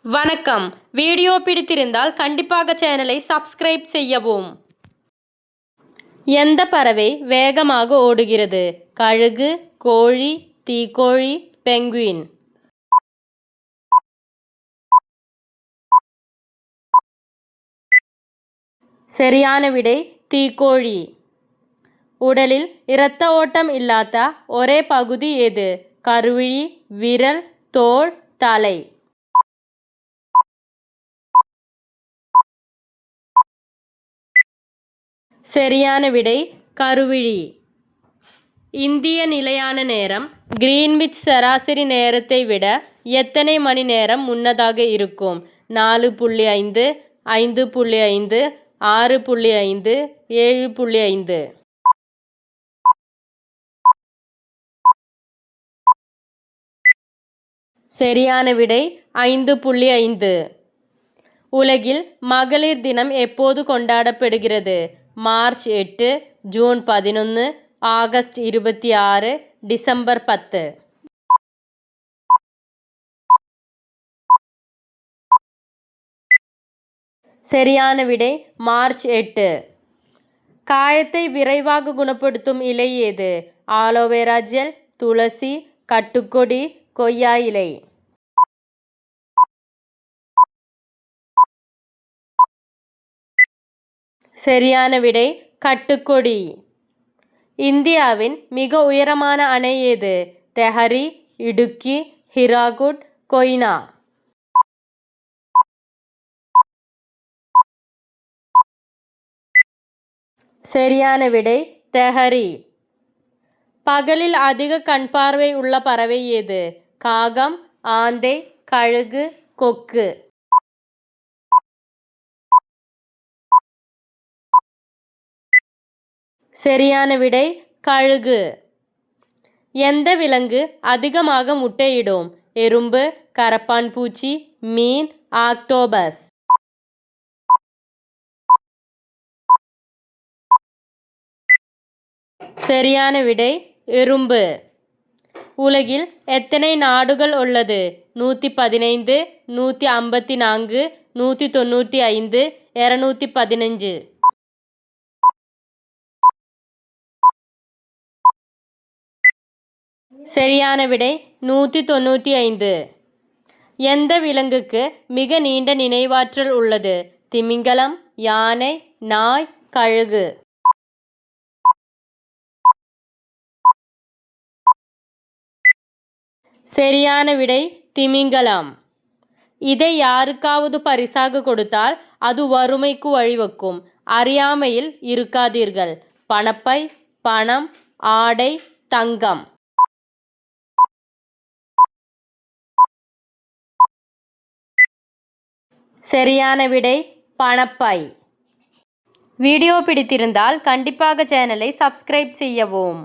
வணக்கம். வீடியோ பிடித்திருந்தால் கண்டிப்பாக சேனலை சப்ஸ்கிரைப் செய்யவும். எந்த பறவை வேகமாக ஓடுகிறது? கழுகு, கோழி, தீக்கோழி, பெங்குயின். சரியான விடை தீக்கோழி. உடலில் இரத்த ஓட்டம் இல்லாத ஒரே பகுதி எது? கருவிழி, விரல், தோல், தலை. சரியான விடை கருவிழி. இந்திய நிலையான நேரம் கிரீன்விச் சராசரி நேரத்தை விட எத்தனை மணி நேரம் முன்னதாக இருக்கும்? 4.5, 5.5, 6.5, 7.5. சரியான விடை 5.5. உலகில் மகளிர் தினம் எப்போது கொண்டாடப்படுகிறது? March 8, June 11, August 26, December 10. சரியான விடை மார்ச் 8. காயத்தை விரைவாக குணப்படுத்தும் இலை எது? ஆலோவேரா ஜெல், துளசி, கட்டுக்கொடி, கொய்யா இலை. சரியான விடை கட்டுக்கொடி. இந்தியாவின் மிக உயரமான அணை எது? தெஹரி, இடுக்கி, ஹிராகுட், கொய்னா. சரியான விடை தெஹரி. பகலில் அதிக கண் பார்வை உள்ள பறவை எது? காகம், ஆந்தை, கழுகு, கொக்கு. சரியான விடை கழுகு. எந்த விலங்கு அதிகமாக முட்டையிடும்? எறும்பு, கரப்பான் பூச்சி, மீன், ஆக்டோபஸ். சரியான விடை எறும்பு. உலகில் எத்தனை நாடுகள் உள்ளது? 115, 154, 195, 215. சரியான விடை 195. எந்த விலங்குக்கு மிக நீண்ட நினைவாற்றல் உள்ளது? திமிங்கலம், யானை, நாய், கழுகு. சரியான விடை திமிங்கலம். இதை யாருக்காவது பரிசாக கொடுத்தால் அது வறுமைக்கு வழிவகுக்கும். அறியாமையில் இருக்காதீர்கள். பணப்பை, பணம், ஆடை, தங்கம். சரியான விடை பணப்பை. வீடியோ பிடித்திருந்தால் கண்டிப்பாக சேனலை சப்ஸ்கிரைப் செய்யவும்.